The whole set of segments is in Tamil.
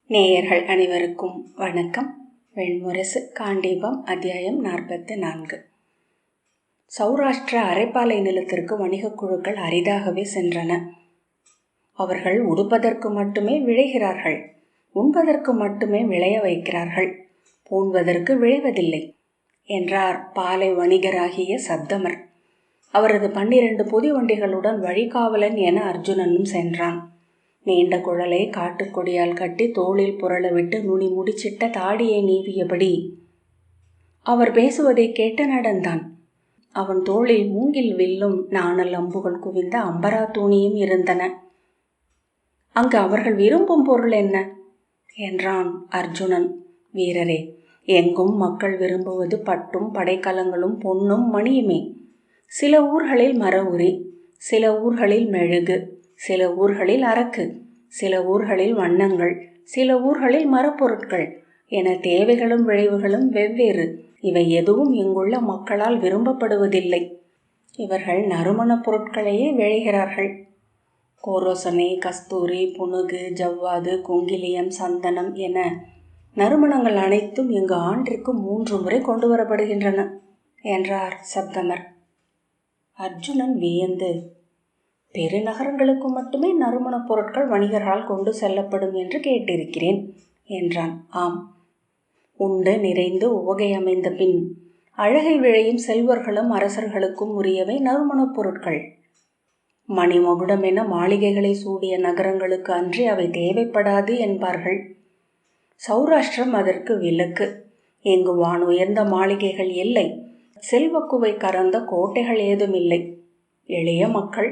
நேயர்கள் அனைவருக்கும் வணக்கம். வெண்முரசு காண்டீபம் அத்தியாயம் 44. சௌராஷ்டிர அரைப்பாலை நிலத்திற்கு வணிகக் குழுக்கள் அரிதாகவே சென்றன. அவர்கள் உடுப்பதற்கு மட்டுமே விளைகிறார்கள், உண்பதற்கு மட்டுமே விளைய வைக்கிறார்கள், பூண்பதற்கு விளைவதில்லை என்றார் பாலை வணிகராகிய சப்தமர். அவரது 12 பொதி வண்டிகளுடன் வழிகாவலன் என அர்ஜுனனும் சென்றான். நீண்ட குழலை காட்டுக்கொடியால் கட்டி தோளில் புரளவிட்டு நுனி முடிச்சிட்ட தாடியை நீவியபடி அவர் பேசுவதை கேட்டு நடந்தான். அவன் தோளில் மூங்கில் வில்லும் நாணல் அம்புகள் குவிந்த அம்பரா தூணியும் இருந்தன. அங்கு அவர்கள் விரும்பும் பொருள் என்ன என்றான் அர்ஜுனன். வீரரே, எங்கும் மக்கள் விரும்புவது பட்டும் படைக்கலங்களும் பொன்னும் மணியுமே. சில ஊர்களில் மர உரி, சில ஊர்களில் மெழுகு, சில ஊர்களில் அரக்கு, சில ஊர்களில் வண்ணங்கள், சில ஊர்களில் மரப்பொருட்கள் என தேவைகளும் விளைவுகளும் வெவ்வேறு. இவை எதுவும் இங்குள்ள மக்களால் விரும்பப்படுவதில்லை. இவர்கள் நறுமணப் பொருட்களையே விளைகிறார்கள். கோரோசனை, கஸ்தூரி, புனுகு, ஜவ்வாது, குங்கிலியம், சந்தனம் என நறுமணங்கள் அனைத்தும் இங்கு ஆண்டிற்கு 3 முறை கொண்டு வரப்படுகின்றன என்றார் சப்தமர். அர்ஜுனன் வியந்து, பெருநகரங்களுக்கு மட்டுமே நறுமணப் பொருட்கள் வணிகர்களால் கொண்டு செல்லப்படும் என்று கேட்டிருக்கிறேன் என்றான். ஆம், உண்டு நிறைந்து உவகை அமைந்த பின் அழகை விழையும் செல்வர்களும் அரசர்களுக்கும் உரியவை நறுமணப் பொருட்கள். மணிமகுடம் என மாளிகைகளை சூடிய நகரங்களுக்கு அன்றி அவை தேவைப்படாது என்பார்கள். சௌராஷ்டிரம் அதற்கு விலக்கு. எங்கு வானுயர்ந்த மாளிகைகள் இல்லை, செல்வக்குவை கறந்த கோட்டைகள் ஏதுமில்லை. எளிய மக்கள்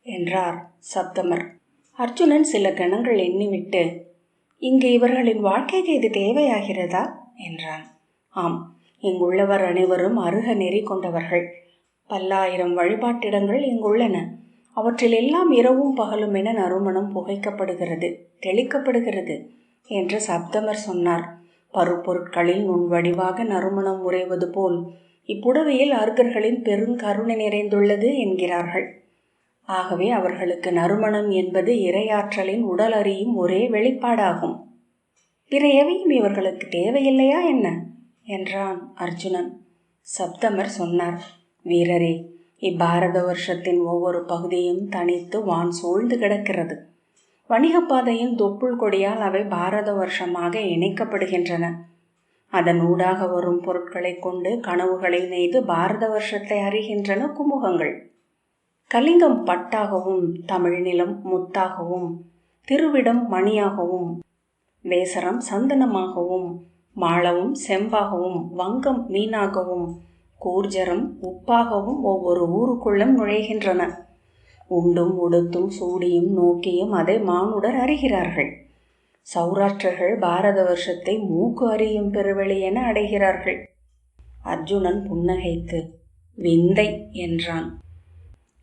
என்றார் சப்தமர். அர்ஜுனன் சில கணங்கள் எண்ணிவிட்டு, இங்கு இவர்களின் வாழ்க்கைக்கு இது தேவையாகிறதா என்றான். ஆம், இங்குள்ளவர் அனைவரும் அருக நெறி கொண்டவர்கள். பல்லாயிரம் வழிபாட்டிடங்கள் இங்குள்ளன. அவற்றில் எல்லாம் இரவும் பகலும் என நறுமணம் புகைக்கப்படுகிறது, தெளிக்கப்படுகிறது என்று சப்தமர் சொன்னார். பருப்பொருட்களில் நுண்வடிவாக நறுமணம் உறைவது போல் இப்புடவையில் அர்கர்களின் பெருங்கருணை நிறைந்துள்ளது என்கிறார்கள். ஆகவே அவர்களுக்கு நறுமணம் என்பது இறையாற்றலின் உடல் அறியும் ஒரே வெளிப்பாடாகும். பிற எவையும் இவர்களுக்கு தேவையில்லையா என்ன என்றான் அர்ஜுனன். சப்தமர் சொன்னார். வீரரே, இப்பாரத வருஷத்தின் ஒவ்வொரு பகுதியும் தனித்து வான் சூழ்ந்து கிடக்கிறது. வணிகப்பாதையின் தொப்புள் கொடியால் அவை பாரத வருஷமாக இணைக்கப்படுகின்றன. அதன் ஊடாக வரும் பொருட்களை கொண்டு கனவுகளை நெய்து பாரத வருஷத்தை அறிகின்றன குமுகங்கள். கலிங்கம் பட்டாகவும், தமிழ்நிலம் முத்தாகவும், திருவிடம் மணியாகவும், வேசரம் சந்தனமாகவும், மாளவும் செம்பாகவும், வங்கம் மீனாகவும், கூர்ஜரம் உப்பாகவும் ஒவ்வொரு ஊருக்குள்ளும் நுழைகின்றன. உண்டும் உடுத்தும் சூடியும் நோக்கியும் அதை மானுடர் அறிகிறார்கள். சௌராஷ்டிரர்கள் பாரத வருஷத்தை மூக்கு அறியும் பெருவெளி என அடைகிறார்கள். அர்ஜுனன் புன்னகைத்து, விந்தை என்றான்.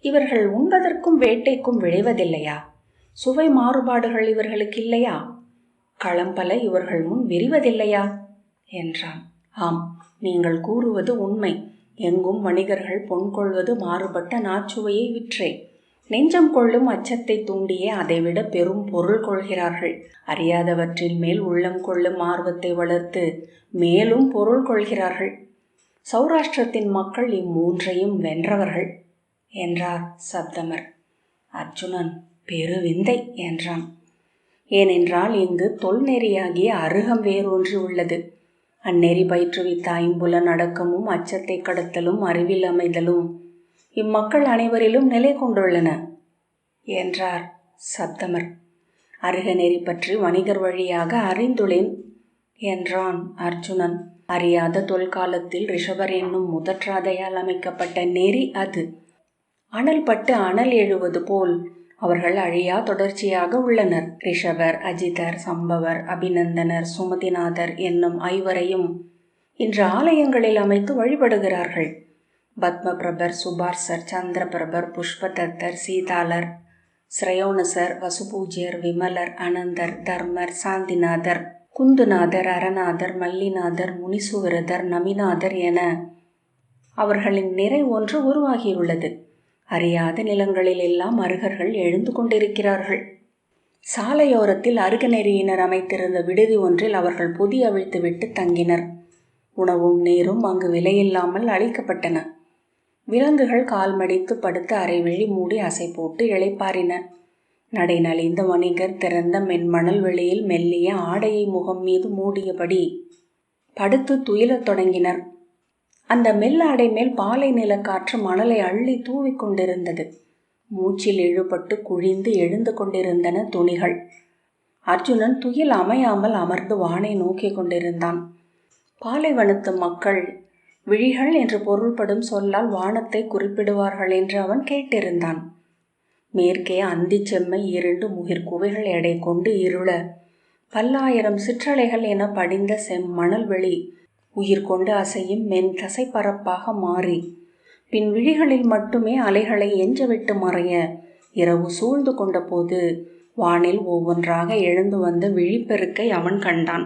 இவர்கள் உண்பதற்கும் வேட்டைக்கும் விளைவதில்லையா? சுவை மாறுபாடுகள் இவர்களுக்கு இல்லையா? களம்பல இவர்கள் முன் விரிவதில்லையா என்றான். ஆம், நீங்கள் கூறுவது உண்மை. எங்கும் வணிகர்கள் பொன் கொள்வது மாறுபட்ட நாச்சுவையை விற்றே. நெஞ்சம் கொள்ளும் அச்சத்தை தூண்டியே அதைவிட பெரும் பொருள் கொள்கிறார்கள். அறியாதவற்றின் மேல் உள்ளம் கொள்ளும் ஆர்வத்தை வளர்த்து மேலும் பொருள் கொள்கிறார்கள். சௌராஷ்டிரத்தின் மக்கள் இம்மூன்றையும் வென்றவர்கள் என்றார் சப்தமர். அர்ஜுனன் பெருவிந்தை என்றான். ஏனென்றால் இங்கு தொல்நெறியாகிய அருகம் வேரூன்றி உள்ளது. அந்நெறி பயிற்றுவித்த ஐம்புலன் அடக்கமும் அச்சத்தை கடத்தலும் அறிவில் அமைதலும் இம்மக்கள் அனைவரிலும் நிலை கொண்டுள்ளன என்றார் சப்தமர். அருக நெறி பற்றி வணிகர் வழியாக அறிந்துள்ளேன் என்றான் அர்ஜுனன். அறியாத தொல்காலத்தில் ரிஷபர் என்னும் முதற்றாதையால் அமைக்கப்பட்ட நெறி அது. அனல் பட்டு அனல் எழுவது போல் அவர்கள் அழியா தொடர்ச்சியாக உள்ளனர். ரிஷபர், அஜிதர், சம்பவர், அபிநந்தனர், சுமதிநாதர் என்னும் 5வரையும் இன்று ஆலயங்களில் அமைத்து வழிபடுகிறார்கள். பத்மபிரபர், சுபார்சர், சந்திரபிரபர், புஷ்பதத்தர், சீதாலர், ஸ்ரயோனசர், வசுபூஜ்யர், விமலர், அனந்தர், தர்மர், சாந்திநாதர், குந்துநாதர், அரநாதர், மல்லிநாதர், முனிசுவிரதர், நமிநாதர் என அவர்களின் நிறை ஒன்று உருவாகியுள்ளது. அறியாத நிலங்களில் எல்லாம் அருகர்கள் எழுந்து கொண்டிருக்கிறார்கள். சாலையோரத்தில் அருகநெறியினர் அமைத்திருந்த விடுதி ஒன்றில் அவர்கள் பொதி அவிழ்த்துவிட்டு தங்கினர். உணவும் நீரும் அங்கு விலையில்லாமல் அளிக்கப்பட்டன. விலங்குகள் கால் மடித்து படுத்து அரை விழி மூடி அசை போட்டு இளைப்பாரின. நடை நலிந்த வணிகர் திறந்த மென்மணல் வெளியில் மெல்லிய ஆடையை முகம் மீது மூடியபடி படுத்து துயிலத் தொடங்கினர். அந்த மெல்லாடை மேல் பாலை நிலக்காற்று மணலை அள்ளி தூவி கொண்டிருந்தது. மூச்சில் இழுபட்டு குழிந்து எழுந்து கொண்டிருந்தன துணிகள். அர்ஜுனன் துயில் அமையாமல் அமர்ந்து வானை நோக்கி கொண்டிருந்தான். பாலைவனத்து மக்கள் விழிகள் என்று பொருள்படும் சொல்லால் வானத்தை குறிப்பிடுவார்கள் என்று அவன் கேட்டிருந்தான். மேற்கே அந்தி செம்மை 2 முகிற்குவைகள் எடை கொண்டு இருள பல்லாயிரம் சிற்றலைகள் என படிந்த செம்மணல் வெளி உயிர் கொண்டு அசையும் மென் தசை பரப்பாக மாறி பின் விழிகளில் மட்டுமே அலைகளை எஞ்சவிட்டு மறைய இரவு சூழ்ந்து கொண்ட போது வானில் ஒவ்வொன்றாக எழுந்து வந்த விழிப்பெருக்கை அவன் கண்டான்.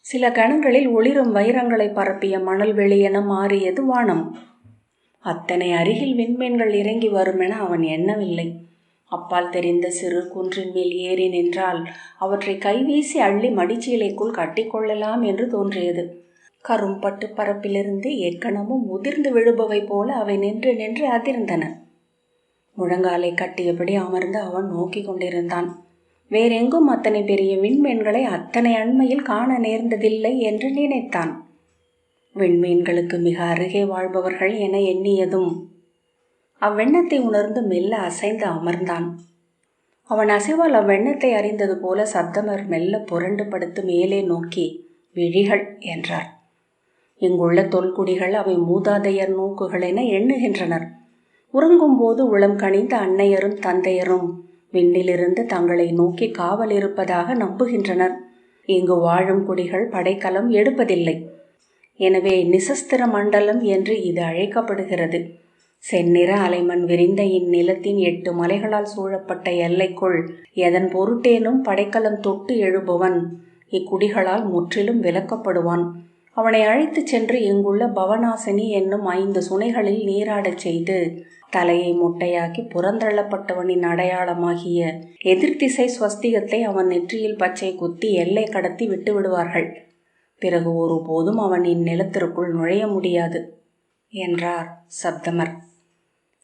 சில கணங்களில் ஒளிரும் வைரங்களை பரப்பிய மணல் வெளியென மாறியது வானம். அத்தனை அருகில் விண்மீன்கள் இறங்கி வருமென அவன் எண்ணவில்லை. அப்பால் தெரிந்த சிறு குன்றின் மேல் ஏறி நின்றால் அவற்றை கைவீசி அள்ளி மடிச்சீலைக்குள் கட்டிக்கொள்ளலாம் என்று தோன்றியது. கரும்பட்டு பரப்பிலிருந்து ஏற்கனவும் உதிர்ந்து விழுபவை போல அவை நின்று நின்று அதிர்ந்தன. முழங்காலை கட்டியபடி அமர்ந்து அவன் நோக்கி கொண்டிருந்தான். வேறெங்கும் அத்தனை பெரிய விண்மீன்களை அத்தனை அண்மையில் காண நேர்ந்ததில்லை என்று நினைத்தான். விண்மீன்களுக்கு மிக அருகே வாழ்பவர்கள் என எண்ணியதும் அவ்வெண்ணத்தை உணர்ந்து மெல்ல அசைந்து அமர்ந்தான். அவன் அசைவால் அவ்வெண்ணத்தை அறிந்தது போல சப்தமர் மெல்ல புரண்டு படுத்து மேலே நோக்கி விழிகள் என்றார். இங்குள்ள தொல்குடிகள் அவை மூதாதையர் நோக்குகள் என எண்ணுகின்றனர். உறங்கும் போது உளம் கனிந்த அன்னையரும் தந்தையரும் விண்ணிலிருந்து தங்களை நோக்கி காவல் இருப்பதாக நம்புகின்றனர். இங்கு வாழும் குடிகள் படைக்கலம் எடுப்பதில்லை. எனவே நிசஸ்திர மண்டலம் என்று இது அழைக்கப்படுகிறது. செந்நிற அலைமண் விரிந்த இந்நிலத்தின் 8 மலைகளால் சூழப்பட்ட எல்லைக்குள் எதன் பொருட்டேனும் படைக்கலம் தொட்டு எழுபவன் இக்குடிகளால் முற்றிலும் விலக்கப்படுவான். அவனை அழைத்து சென்று இங்குள்ள பவனாசினி என்னும் 5 சுனைகளில் நீராடச் செய்து தலையை மொட்டையாக்கி புறந்தள்ளப்பட்டவனின் அடையாளமாகிய எதிர்த்திசை ஸ்வஸ்திகத்தை அவன் நெற்றியில் பச்சை குத்தி எல்லை கடத்தி விட்டு விடுவார்கள். பிறகு ஒருபோதும் அவன் இந்நிலத்திற்குள் நுழைய முடியாது என்றார் சப்தமர்.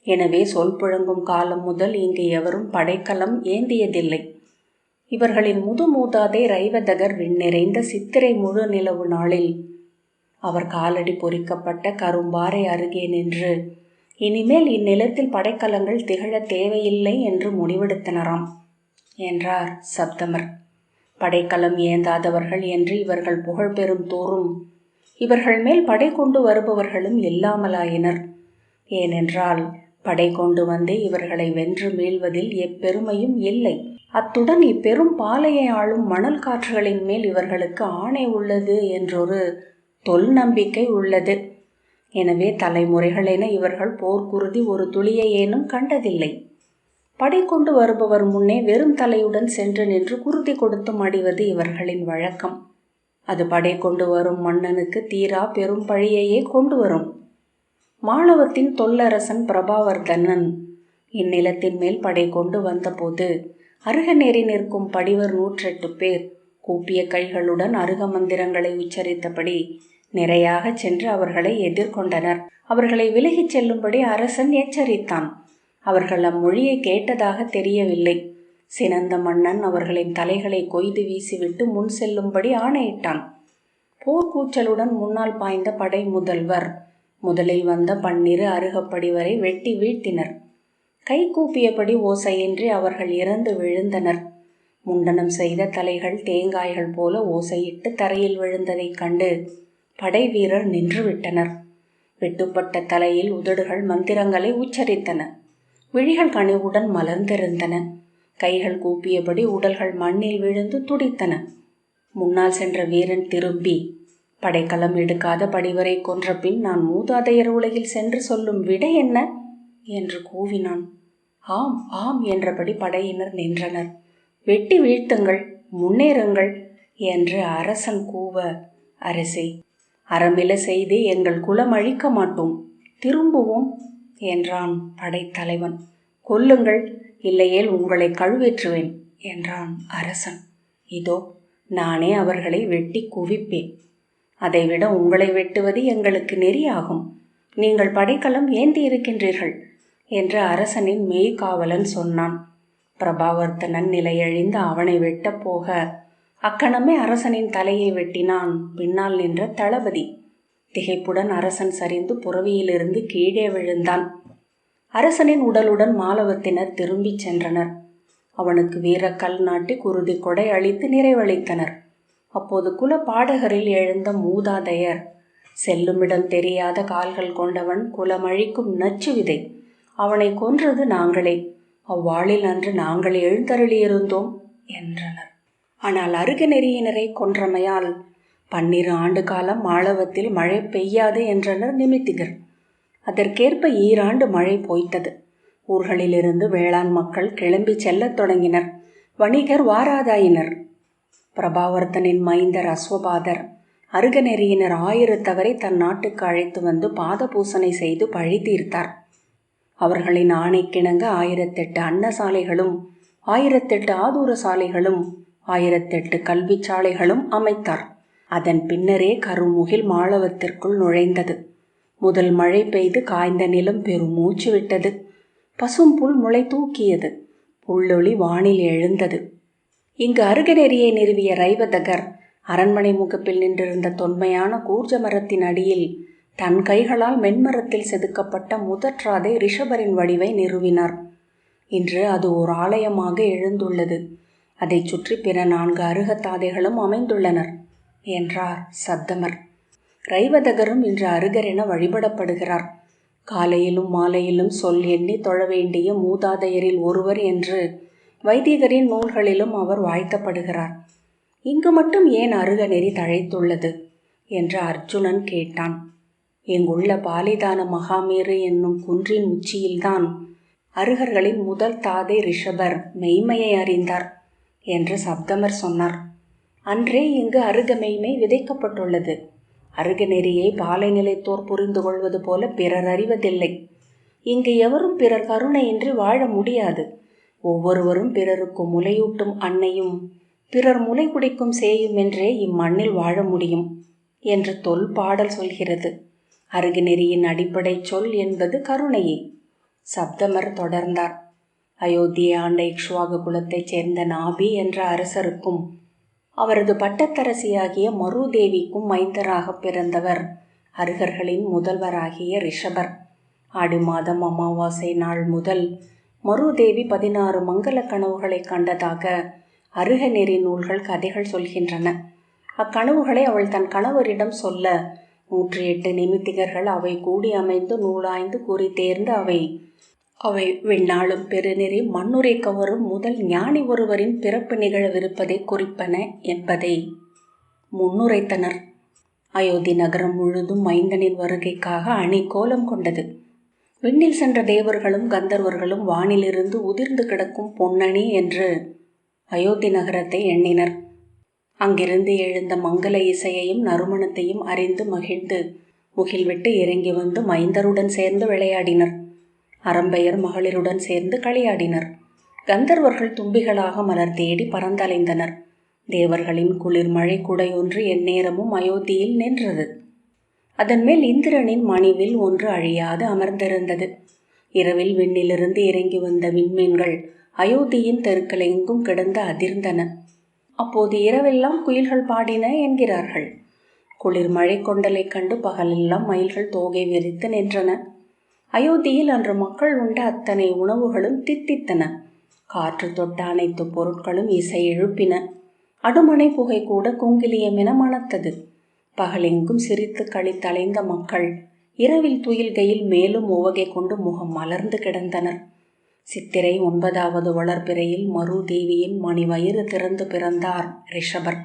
எனவே சொல் புழங்கும் காலம் முதல் இங்கு எவரும் படைக்கலம் ஏந்தியதில்லை. இவர்களின் மூதாதை ரைவதகர் விண்ணிறைந்த சித்திரை முழு நிலவு நாளில் அவர் காலடி பொறிக்கப்பட்ட கரும்பாறை அருகே நின்று இனிமேல் இந்நிலத்தில் படைக்கலங்கள் திகழ தேவையில்லை என்று முடிவெடுத்தனராம் என்றார் சப்தமர். படைக்கலம் ஏந்தாதவர்கள் என்று இவர்கள் புகழ் பெறும் தோறும் இவர்கள் மேல் படை கொண்டு வருபவர்களும் இல்லாமலாயினர். ஏனென்றால் படை கொண்டு வந்து இவர்களை வென்று மீள்வதில் எப்பெருமையும் இல்லை. அத்துடன் இப்பெரும் பாலையை ஆளும் மணல் காற்றுகளின் மேல் இவர்களுக்கு ஆணை உள்ளது என்றொரு தொல் நம்பிக்கை உள்ளது. எனவே தலைமுறைகளென இவர்கள் போர்க்குருதி ஒரு துளியை ஏனும் கண்டதில்லை. படை கொண்டு வருபவர் முன்னே வெறும் தலையுடன் சென்று நின்று குருதி கொடுத்து மடிவது இவர்களின் வழக்கம். அது படை கொண்டு வரும் மன்னனுக்கு தீரா பெரும் பழியையே கொண்டு வரும். மாளவத்தின் தொல்லரசன் பிரபாவர்தனன் இந்நிலத்தின் மேல் படை கொண்டு வந்தபோது அருகநேரி நிற்கும் படிவர் 108 பேர் கூப்பிய கைகளுடன் அருக மந்திரங்களை உச்சரித்தபடி நிறையாக சென்று அவர்களை எதிர்கொண்டனர். அவர்களை விலகிச் செல்லும்படி அரசன் எச்சரித்தான். அவர்கள் அம்மொழியை கேட்டதாக தெரியவில்லை. சினந்த மன்னன் அவர்களின் தலைகளை கொய்து வீசிவிட்டு முன் செல்லும்படி ஆணையிட்டான். போர்க்கூச்சலுடன் முன்னால் பாய்ந்த படை முதல்வர் முதலில் வந்த 12 அருகப்படிவரை வெட்டி வீழ்த்தினர். கை கூப்பியபடி ஓசையின்றி அவர்கள் இறந்து விழுந்தனர். முண்டனம் செய்த தலைகள் தேங்காய்கள் போல ஓசையிட்டு தரையில் விழுந்ததைக் கண்டு படை வீரர் நின்று விட்டனர். வெட்டுப்பட்ட தலையில் உதடுகள் மந்திரங்களை உச்சரித்தன. விழிகள் கனிவுடன் மலர்ந்திருந்தன. கைகள் கூப்பியபடி உடல்கள் மண்ணில் விழுந்து துடித்தன. முன்னால் சென்ற வீரன் திரும்பி படைக்கலம் எடுக்காத படிவரை கொன்ற பின் நான் மூதாதையர் உலகில் சென்று சொல்லும் விடை என்ன என்று கூவினான். ஆம் ஆம் என்றபடி படையினர் நின்றனர். வெட்டி வீழ்த்துங்கள், முன்னேறுங்கள் என்று அரசன் கூவ, அரசே, அறமில செய்து எங்கள் குலம் அழிக்க மாட்டோம், திரும்புவோம் என்றான் படைத்தலைவன். கொல்லுங்கள், இல்லையேல் உங்களை கழுவேற்றுவேன் என்றான் அரசன். இதோ நானே அவர்களை வெட்டி குவிப்பேன். அதைவிட உங்களை வெட்டுவது எங்களுக்கு நெறியாகும். நீங்கள் படைக்கலம் ஏந்தி இருக்கின்றீர்கள் என்று அரசனின் மெய்காவலன் சொன்னான். பிரபாவர்த்தனன் நிலையழிந்து அவனை வெட்டப் போக அக்கணமே அரசனின் தலையை வெட்டினான் பின்னால் நின்ற தளபதி. திகைப்புடன் அரசன் சரிந்து புறவியிலிருந்து கீழே விழுந்தான். அரசனின் உடலுடன் மாலவத்தினர் திரும்பிச் சென்றனர். அவனுக்கு வீரக்கல் நாட்டி குருதி கொடை அளித்து நிறைவளித்தனர். அப்போது குல பாடகரில் எழுந்த மூதாதையர், செல்லுமிடம் தெரியாத கால்கள் கொண்டவன் குலமழிக்கும் நச்சு விதை, அவனை கொன்றது நாங்களே, அவ்வாளில் அன்று நாங்கள் எழுந்தருளியிருந்தோம் என்றனர். ஆனால் அருகநெறியினரை கொன்றமையால் 12 ஆண்டு காலம் மாளவத்தில் மழை பெய்யாது என்றனர் நிமித்திகர். அதற்கேற்ப ஈராண்டு மழை பொய்த்தது. ஊர்களிலிருந்து வேளாண் மக்கள் கிளம்பி செல்லத் தொடங்கினர். வணிகர் வாராதாயினர். பிரபாவர்த்தனின் மைந்தர் அஸ்வபாதர் அருகநெறியினர் 1000 தவரை தன் நாட்டுக்கு அழைத்து வந்து பாத பூசனை செய்து பழி தீர்த்தார். அவர்களின் ஆணைக்கிணங்க 1008 அன்னசாலைகளும் 1008 ஆதூர சாலைகளும் 1008 கல்வி சாலைகளும் அமைத்தார். அதன் பின்னரே கருமுகில் மாளவத்திற்குள் நுழைந்தது. முதல் மழை பெய்து காய்ந்த நிலம் பெருமூச்சு விட்டது. பசும் புல் முளை தூக்கியது. புல்லொளி வானில் எழுந்தது. இங்கு அருகநெறியை நிறுவிய ரைவதகர் அரண்மனை முகப்பில் நின்றிருந்த தொன்மையான கூர்ஜ மரத்தின் அடியில் தன் கைகளால் மென்மரத்தில் செதுக்கப்பட்ட முதற்றாதை ரிஷபரின் வடிவை நிறுவினார். இன்று அது ஓர் ஆலயமாக எழுந்துள்ளது. அதை சுற்றி பிற 4 அருகத்தாதைகளும் அமைந்துள்ளனர் என்றார் சப்தமர். ரைவதகரும் இன்று அருகர் என வழிபடப்படுகிறார். காலையிலும் மாலையிலும் சொல் எண்ணி தொழ வேண்டிய மூதாதையரில் ஒருவர் என்று வைதிகரின் நூல்களிலும் அவர் வாழ்த்தப்படுகிறார். இங்கு மட்டும் ஏன் அருகநெறி தழைத்துள்ளது என்று அர்ஜுனன் கேட்டான். இங்குள்ள பாலிதான மகாமேரு என்னும் குன்றின் உச்சியில்தான் அருகர்களின் முதல் தாதை ரிஷபர் மெய்மையை அறிந்தார் என்று சப்தமர் சொன்னார். அன்றே இங்கு அருக மெய்மை விதைக்கப்பட்டுள்ளது. அருகநெறியை பாலை நிலைத்தோர் புரிந்து கொள்வது போல பிறர் அறிவதில்லை. இங்கு எவரும் பிறர் கருணையின்றி வாழ முடியாது. ஒவ்வொருவரும் பிறருக்கு முலையூட்டும் அன்னையும் பிறர் முலை குடிக்கும் சேயும் என்றே இம்மண்ணில் வாழ முடியும் என்று தொல் பாடல் சொல்கிறது. அருகநெறியின் அடிப்படை சொல் என்பது கருணையே. சப்தமர் தொடர்ந்தார். அயோத்தியை ஆண்ட இக்ஷ்வாகு குலத்தைச் சேர்ந்த நாபி என்ற அரசருக்கும் அவரது பட்டத்தரசியாகிய மருதேவிக்கும் மைந்தராக பிறந்தவர் அருகர்களின் முதல்வராகிய ரிஷபர். ஆடி மாதம் அமாவாசை நாள் முதல் மருதேவி 16 மங்கள கனவுகளை கண்டதாக அருகநெறி நூல்கள் கதைகள் சொல்கின்றன. அக்கனவுகளை அவள் தன் கணவரிடம் சொல்ல 108 நிமித்திகர்கள் அவை கூடி அமைந்து நூலாய்ந்து குறி தேர்ந்து அவை விண்ணாளும் பெருநெறி மண்ணுரை கவரும் முதல் ஞானி ஒருவரின் பிறப்பு நிகழவிருப்பதை குறிப்பன என்பதை முன்னுரைத்தனர். அயோத்தி நகரம் முழுதும் மைந்தனின் வருகைக்காக அணி கோலம் கொண்டது. விண்ணில் சென்ற தேவர்களும் கந்தர்வர்களும் வானிலிருந்து உதிர்ந்து கிடக்கும் பொன்னணி என்று அயோத்தி நகரத்தை எண்ணினர். அங்கிருந்து எழுந்த மங்கள இசையையும் நறுமணத்தையும் அறிந்து மகிழ்ந்து முகில்விட்டு இறங்கி வந்து மைந்தருடன் சேர்ந்து விளையாடினர். அரம்பையர் மகளிருடன் சேர்ந்து களியாடினர். கந்தர்வர்கள் தும்பிகளாக மலர் தேடி பறந்தலைந்தனர். தேவர்களின் குளிர் மழை குடையொன்று எந்நேரமும் அயோத்தியில் நின்றது. அதன் மேல் இந்திரனின் மணிவில் ஒன்று அழியாது அமர்ந்திருந்தது. இரவில் விண்ணிலிருந்து இறங்கி வந்த விண்மீன்கள் அயோத்தியின் தெருக்கள் எங்கும் கிடந்து அதிர்ந்தன. அப்போது இரவெல்லாம் குயில்கள் பாடின என்கிறார்கள். குளிர் மழை கொண்டலை கண்டு பகலெல்லாம் மயில்கள் தோகை விரித்து நின்றன. அயோத்தியில் அன்று மக்கள் உண்ட அத்தனை உணவுகளும் தித்தித்தன. காற்று தொட்ட அனைத்து பொருட்களும் இசை எழுப்பின. அடுமனை புகை கூட குங்கிலியமென மணத்தது. பகலெங்கும் சிரித்து களித்தலைந்த மக்கள் இரவில் துயில்கையில் மேலும் உவகை கொண்டு முகம் மலர்ந்து கிடந்தனர். சித்திரை 9வது வளர்பிறையில் மருதேவியின் மணிவயிறு திறந்து பிறந்தார் ரிஷபர்.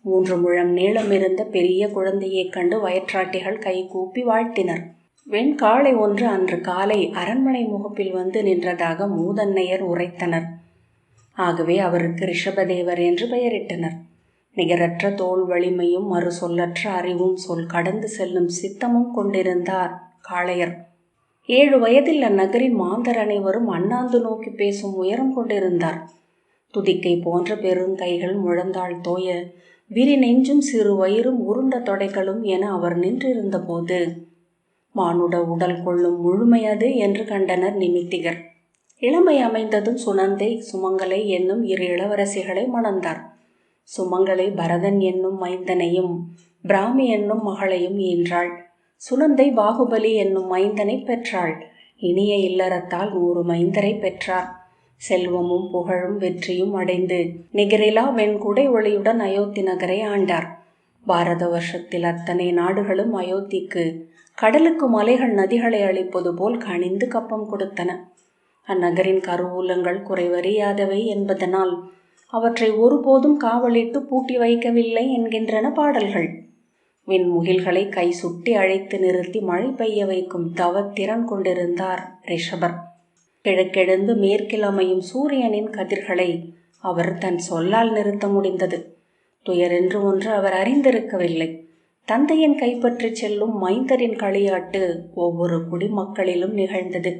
3 முழம் நீளம் இருந்த பெரிய குழந்தையைக் கண்டு வயற்றாட்டிகள் கை கூப்பி வாழ்த்தினர். வெண்காளை ஒன்று அன்று காலை அரண்மனை முகப்பில் வந்து நின்றதாக மூதன்னையர் உரைத்தனர். ஆகவே அவருக்கு ரிஷபதேவர் என்று பெயரிட்டனர். நிகரற்ற தோல் வலிமையும் மறு சொல்லற்ற அறிவும் சொல் கடந்து செல்லும் சித்தமும் கொண்டிருந்தார் காளையர். 7 வயதில் அந்நகரின் மாந்தர் அனைவரும் அண்ணாந்து நோக்கி பேசும் உயரம் கொண்டிருந்தார். துதிக்கை போன்ற பெருங்கைகள் முழந்தாள் தோய விரி நெஞ்சும் சிறு வயிறும் உருண்ட தொடைகளும் என அவர் நின்றிருந்த போது மானுட உடல் கொள்ளும் முழுமை அது என்று கண்டனர் நிமித்திகர். இளமை அமைந்ததும் சுனந்தை சுமங்கலை என்னும் இரு இளவரசிகளை மணந்தார். சுமங்கலை பரதன் என்னும் மைந்தனையும் பிராமி என்னும் மகளையும் ஈன்றாள். சுனந்தை பாகுபலி என்னும் மைந்தனை பெற்றாள். இனிய இல்லறத்தால் 100 மைந்தரை பெற்றார். செல்வமும் புகழும் வெற்றியும் அடைந்து நிகரிலா வெண்குடை ஒளியுடன் அயோத்தி நகரை ஆண்டார். பாரத வருஷத்தில் அத்தனை நாடுகளும் அயோத்திக்கு கடலுக்கு மலைகள் நதிகளை அளிப்பது போல் கனிந்து கப்பம் கொடுத்தன. அந்நகரின் கருவூலங்கள் குறைவறியாதவை என்பதனால் அவற்றை ஒருபோதும் காவலிட்டு பூட்டி வைக்கவில்லை என்கின்றன பாடல்கள். விண்முகில்களை கை சுட்டி அழைத்து நிறுத்தி மழை பெய்ய வைக்கும் தவத்திறன் கொண்டிருந்தார் ரிஷபர். கிழக்கெழுந்து மேற்கில் அமையும் சூரியனின் கதிர்களை அவர் தன் சொல்லால் நிறுத்த முடிந்தது. துயரென்று ஒன்று அவர் அறிந்திருக்கவில்லை. தந்தையின் கைப்பற்றி செல்லும் மைந்தரின் களியாட்டு ஒவ்வொரு குடிமக்களிலும் நிகழ்ந்தது.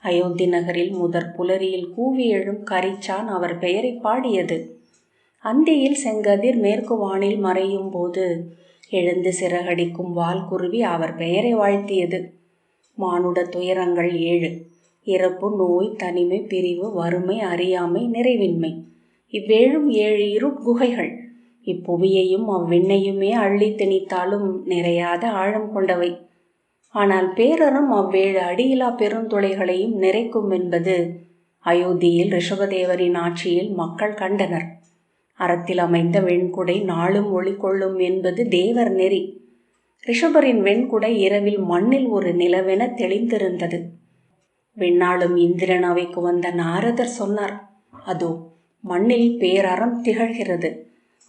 அயோத்தி நகரில் முதற் புலரியில் கூவி எழும் கரிச்சான் அவர் பெயரை பாடியது. அந்தியில் செங்கதிர் மேற்கு வானில் மறையும் போது எழுந்து சிறகடிக்கும் வால்குருவி அவர் பெயரை வாழ்த்தியது. மானுட துயரங்கள் 7: இறப்பு, நோய், தனிமை, பிரிவு, வறுமை, அறியாமை, நிறைவின்மை. இவ்வேழும் 7 இருட்குகைகள். இப்புவியையும் அவ்விண்ணையுமே அள்ளி திணித்தாலும் நிறையாத ஆழம் கொண்டவை. ஆனால் பேரறம் அவ்வேழு அடியிலா பெருந்துளைகளையும் நிறைக்கும் என்பது அயோத்தியில் ரிஷபதேவரின் ஆட்சியில் மக்கள் கண்டனர். அறத்தில் அமைந்த வெண்குடை நாளும் ஒளி கொள்ளும் என்பது தேவர் நெறி. ரிஷபரின் வெண்குடை இரவில் மண்ணில் ஒரு நிலவென தெளிந்திருந்தது. விண்ணாளும் இந்திரன் அவைக்கு வந்த நாரதர் சொன்னார், அதோ மண்ணில் பேரறம் திகழ்கிறது.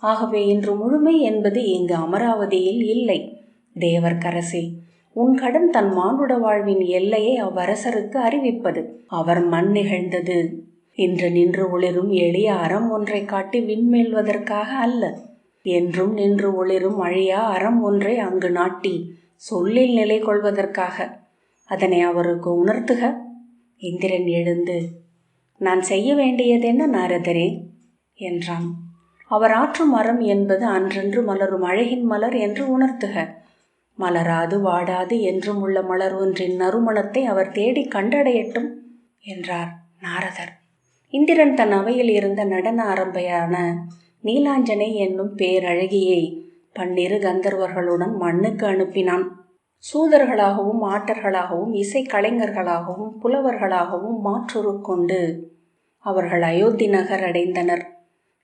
ஆகவே இன்று முழுமை என்பது இங்கு அமராவதியில் இல்லை. தேவர்க்கரசே, உன் கடன் தன் மானுட வாழ்வின் எல்லையை அவ்வரசருக்கு அறிவிப்பது. அவர் மண் நிகழ்ந்தது இன்று நின்று ஒளிரும் எளிய அறம் ஒன்றை காட்டி விண்மேல்வதற்காக அல்ல, என்றும் நின்று ஒளிரும் அழியா அறம் ஒன்றை அங்கு நாட்டி சொல்லில் நிலை கொள்வதற்காக. அதனை அவருக்கு உணர்த்துக. இந்திரன் எழுந்து, நான் செய்ய வேண்டியதென்ன நாரதரே என்றான். அவர் ஆற்றும் அறம் என்பது அன்றன்று மலரும் அழகின் மலர் என்று உணர்த்துக. மலராது வாடாது என்றும் உள்ள மலர் ஒன்றின் நறுமணத்தை அவர் தேடி கண்டடையட்டும் என்றார் நாரதர். இந்திரன் தன் அவையில் இருந்த நடன அரம்பையான நீலாஞ்சனை என்னும் பேரழகியை 12 கந்தர்வர்களுடன் மண்ணுக்கு அனுப்பினான். சூதர்களாகவும் ஆட்டர்களாகவும் இசை கலைஞர்களாகவும் புலவர்களாகவும் மாற்றுருக்கொண்டு அவர்கள் அயோத்தி நகர் அடைந்தனர்.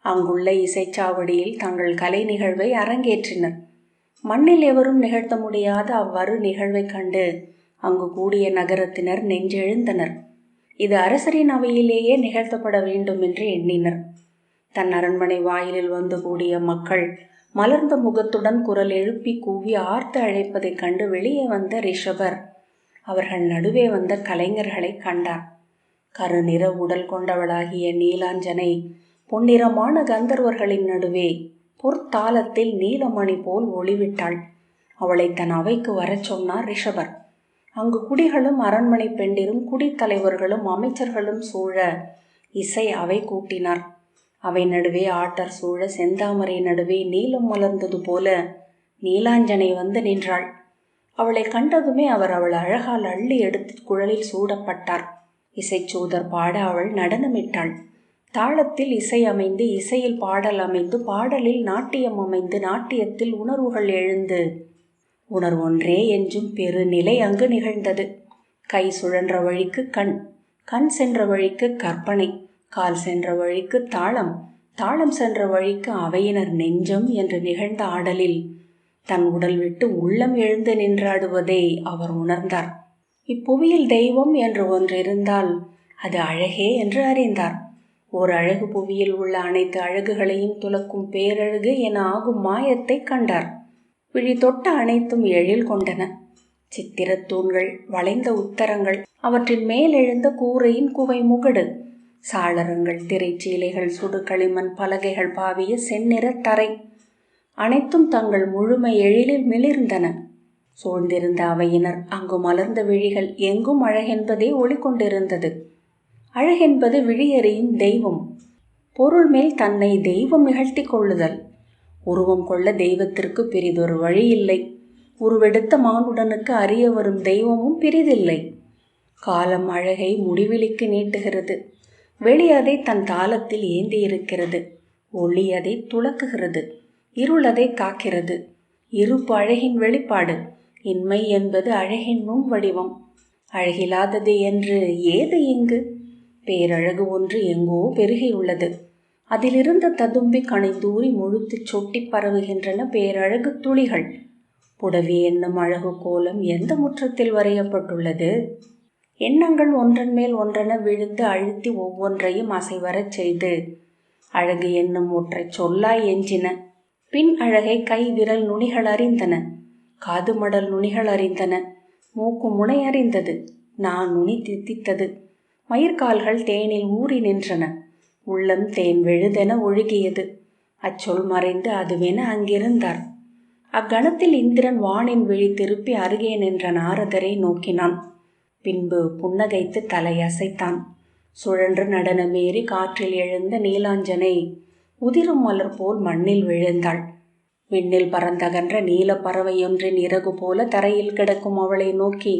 அங்குள்ள இசைச்சாவடியில் தங்கள் கலை நிகழ்வை அரங்கேற்றினர். மண்ணில் எவரும் நிகழ்த்த முடியாத அவ்வறு நிகழ்வை கண்டு அங்கு கூடிய நகரத்தினர் நெஞ்செழுந்தனர். இது அரசரின் அவையிலேயே நிகழ்த்தப்பட வேண்டும் என்று எண்ணினர். தன் அரண்மனை வாயிலில் வந்து கூடிய மக்கள் மலர்ந்த முகத்துடன் குரல் எழுப்பி கூவி ஆர்த்து அழைப்பதைக் கண்டு வெளியே வந்த ரிஷபர் அவர்கள் நடுவே வந்த கலைஞர்களை கண்டார். கருநிற உடல் கொண்டவளாகிய நீலாஞ்சனை பொன்னிறமான கந்தர்வர்களின் நடுவே பொற்தாளத்தில் நீலமணி போல் ஒளிவிட்டாள். அவளை தன் அவைக்கு வரச் சொன்னார் ரிஷபர். அங்கு குடிகளும் அரண்மனை பெண்டிரும் குடித்தலைவர்களும் அமைச்சர்களும் சூழ இசை அவை கூட்டினார். அவை நடுவே ஆட்டர் சூழ செந்தாமரை நடுவே நீலம் மலர்ந்தது போல நீலாஞ்சனை வந்து நின்றாள். அவளை கண்டதுமே அவர் அவள் அழகால் அள்ளி எடுத்து குழலில் சூடப்பட்டார். இசைச்சூதர் பாட அவள் நடனமிட்டாள். தாளத்தில் இசை அமைந்து இசையில் பாடல் அமைந்து பாடலில் நாட்டியம் அமைந்து நாட்டியத்தில் உணர்வுகள் எழுந்து உணர்வொன்றே என்றும் பெருநிலை அங்கு நிகழ்ந்தது. கை சுழன்ற வழிக்கு கண், கண் சென்ற வழிக்கு கற்பனை, கால் சென்ற வழிக்கு தாளம், தாளம் சென்ற வழிக்கு அவையினர் நெஞ்சம் என்று நிகழ்ந்த ஆடலில் தன் உடல் விட்டு உள்ளம் எழுந்து நின்றாடுவதை அவர் உணர்ந்தார். இப்புவியில் தெய்வம் என்று ஒன்று இருந்தால் அது அழகே என்று அறிந்தார். ஓர் அழகு புவியில் உள்ள அனைத்து அழகுகளையும் துலக்கும் பேரழகு என ஆகும் மாயத்தை கண்டார். விழி தொட்ட அனைத்தும் எழில் கொண்டன. சித்திரத்தூண்கள், வளைந்த உத்தரங்கள், அவற்றின் மேலெழுந்த கூரையின் குவை முகடு, சாளரங்கள், திரைச்சீலைகள், சுடு களிமண் பலகைகள் பாவிய செந்நிற தரை அனைத்தும் தங்கள் முழுமை எழிலில் மிளிர்ந்தன. சூழ்ந்திருந்த அவையினர் அங்கு மலர்ந்த விழிகள் எங்கும் அழகென்பதே ஒளிகொண்டிருந்தது. அழகென்பது விழியறியும் தெய்வம். பொருள் மேல் தன்னை தெய்வம் நிகழ்த்தி கொள்ளுதல். உருவம் கொள்ள தெய்வத்திற்கு பிரிதொரு வழி இல்லை. உருவெடுத்த மானுடனுக்கு அறிய வரும் தெய்வமும் பிரிதில்லை. காலம் அழகை முடிவிலிக்கு நீட்டுகிறது. வெளி அதை தன் தாளத்தில் ஏந்தி இருக்கிறது. ஒளி அதை துளக்குகிறது. இருள் அதை காக்கிறது. இருப்பு அழகின் வெளிப்பாடு. இன்மை என்பது அழகின் நுண் வடிவம். அழகில்லாதது என்று ஏது இங்கு? பேரழகு ஒன்று எங்கோ பெருகியுள்ளது. அதிலிருந்து ததும்பி கணைந்தூறி முழுத்து சொட்டி பரவுகின்றன பேரழகு துளிகள். புடவி என்னும் அழகு கோலம் எந்த முற்றத்தில் வரையப்பட்டுள்ளது? எண்ணங்கள் ஒன்றன் மேல் ஒன்றென விழுந்து அழுத்தி ஒவ்வொன்றையும் அசைவரச் செய்து அழகு என்னும் ஒற்றை சொல்லாய் எஞ்சின. பின் அழகை கை விரல் நுனிகள் அறிந்தன. காது மடல் நுனிகள் அறிந்தன. மூக்கு முனை அறிந்தது. நான் நுனி தித்தித்தது. மயிர்கால்கள் தேனில் ஊறி நின்றன. உள்ளம் தேன் வெழுதென ஒழுகியது. அச்சொல் மறைந்து அதுவென அங்கிருந்தார். அக்கணத்தில் இந்திரன் வானின் விழி திருப்பி அருகே நின்ற நாரதரை நோக்கினான். பின்பு புன்னகைத்து தலையசைத்தான். சுழன்று நடனமேறி காற்றில் எழுந்த நீலாஞ்சனை உதிரும் மலர் போல் மண்ணில் விழுந்தாள். விண்ணில் பறந்தகன்ற நீல பறவையொன்றின் இறகு போல தரையில் கிடக்கும் அவளை நோக்கி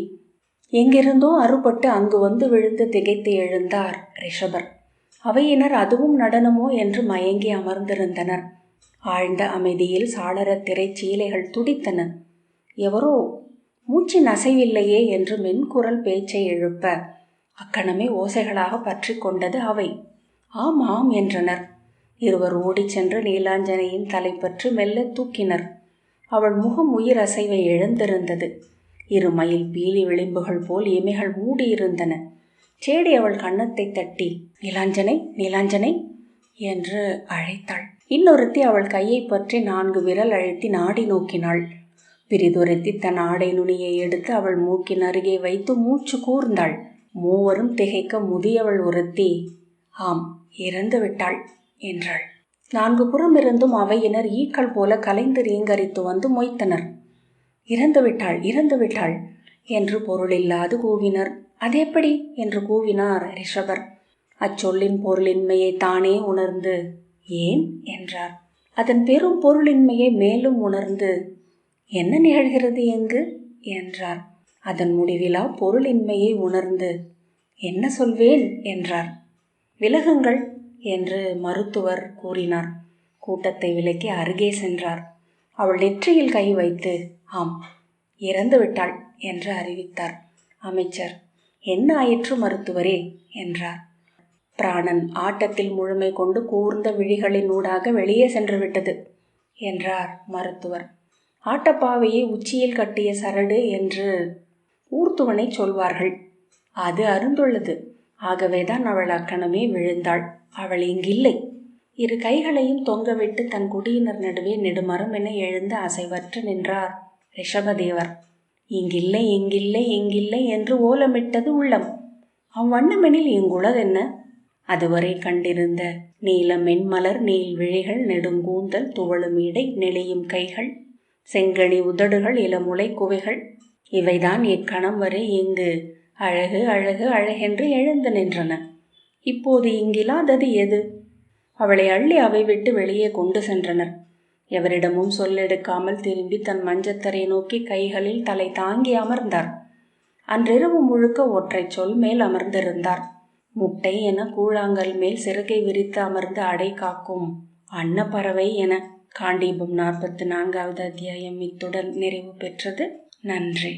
எங்கிருந்தோ அறுபட்டு அங்கு வந்து விழுந்து திகைத்து எழுந்தார் ரிஷபர். அவையினர் அதுவும் நடனமோ என்று மயங்கி அமர்ந்திருந்தனர். ஆழ்ந்த அமைதியில் சாளர திரைச்சீலைகள் துடித்தன. எவரோ மூச்சின் அசைவில்லையே என்று மென்குரல் பேச்சை எழுப்ப அக்கணமே ஓசைகளாக பற்றி கொண்டது அவை. ஆம் ஆம் என்றனர். இருவர் ஓடிச் சென்று நீலாஞ்சனையின் தலைப்பற்று மெல்ல தூக்கினர். அவள் முகம் உயிர் அசைவை எழுந்திருந்தது. இரு மயில் பீலி விளிம்புகள் போல் இமைகள் மூடியிருந்தன. சேடி அவள் கன்னத்தை தட்டி நீலாஞ்சனை நீலாஞ்சனை என்று அழைத்தாள். இன்னொருத்தி அவள் கையை பற்றி 4 விரல் அழுத்தி நாடி நோக்கினாள். பிரிதுரத்தி தன் ஆடை நுனியை எடுத்து அவள் மூக்கின் அருகே வைத்து மூச்சு கூர்ந்தாள். மூவரும் திகைக்க முதியவள் ஒருத்தி ஆம் இறந்து விட்டாள் என்றாள். 4 புறமிருந்தும் அவையினர் ஈக்கள் போல கலைந்து ரீங்கரித்து வந்து மொய்த்தனர். இறந்து விட்டாள் இறந்து விட்டாள் என்று பொருளில்லாது கூவினர். அதெப்படி என்று கூவினார் ரிஷபர். அச்சொல்லின் பொருளின்மையை தானே உணர்ந்து ஏன் என்றார். அதன் பெரும் பொருளின்மையை மேலும் உணர்ந்து என்ன நிகழ்கிறது எங்கு என்றார். அதன் முடிவிலா பொருளின்மையை உணர்ந்து என்ன சொல்வேன் என்றார். விலகுங்கள் என்று மருத்துவர் கூறினார். கூட்டத்தை விலக்கி அருகே சென்றார். அவள் நெற்றியில் கை வைத்து ஆம் இறந்து விட்டாள் என்று அறிவித்தார். அமைச்சர் என்ன ஆயிற்று மருத்துவரே என்றார். பிராணன் ஆட்டத்தில் முழுமை கொண்டு கூர்ந்த விழிகளின் ஊடாக வெளியே சென்று விட்டது என்றார் மருத்துவர். ஆட்டப்பாவையை உச்சியில் கட்டிய சரடு என்று ஊர்த்துவனை சொல்வார்கள். அது அருந்துள்ளது. ஆகவேதான் அவள் அக்கணமே விழுந்தாள். அவள் இங்கில்லை. இரு கைகளையும் தொங்கவிட்டு தன் குடியினர் நடுவே நெடுமரம் என எழுந்து அசைவற்று நின்றார் ரிஷபதேவர். இங்கில்லை இங்கில்லை இங்கில்லை என்று ஓலமிட்டது உள்ளம். அவ்வண்ணமெனில் இங்குள்ளதென்ன? அதுவரை கண்டிருந்த நீல மென்மலர் நீள் விழிகள் நெடுங்கூந்தல் துவளும் இடை நெளியும் கைகள் செங்கனி உதடுகள் இளமுலை குவைகள் இவைதான் இக்கணம் வரை இங்கு அழகு அழகு அழகென்று எழுந்து நின்றன. இப்போது இங்கில்லாதது எது? அவளை அள்ளி அவை விட்டு வெளியே கொண்டு சென்றனர். எவரிடமும் சொல்லெடுக்காமல் திரும்பி தன் மஞ்சத்தரை நோக்கி கைகளில் தலை தாங்கி அமர்ந்தார். அன்றிரவு முழுக்க ஒற்றை சொல் மேல் அமர்ந்திருந்தார். முட்டை என கூழாங்கல் மேல் சிறகை விரித்து அமர்ந்து அடை காக்கும் அன்னப்பறவை என. காண்டீபம் 44வது அத்தியாயம் இத்துடன் நிறைவு பெற்றது. நன்றி.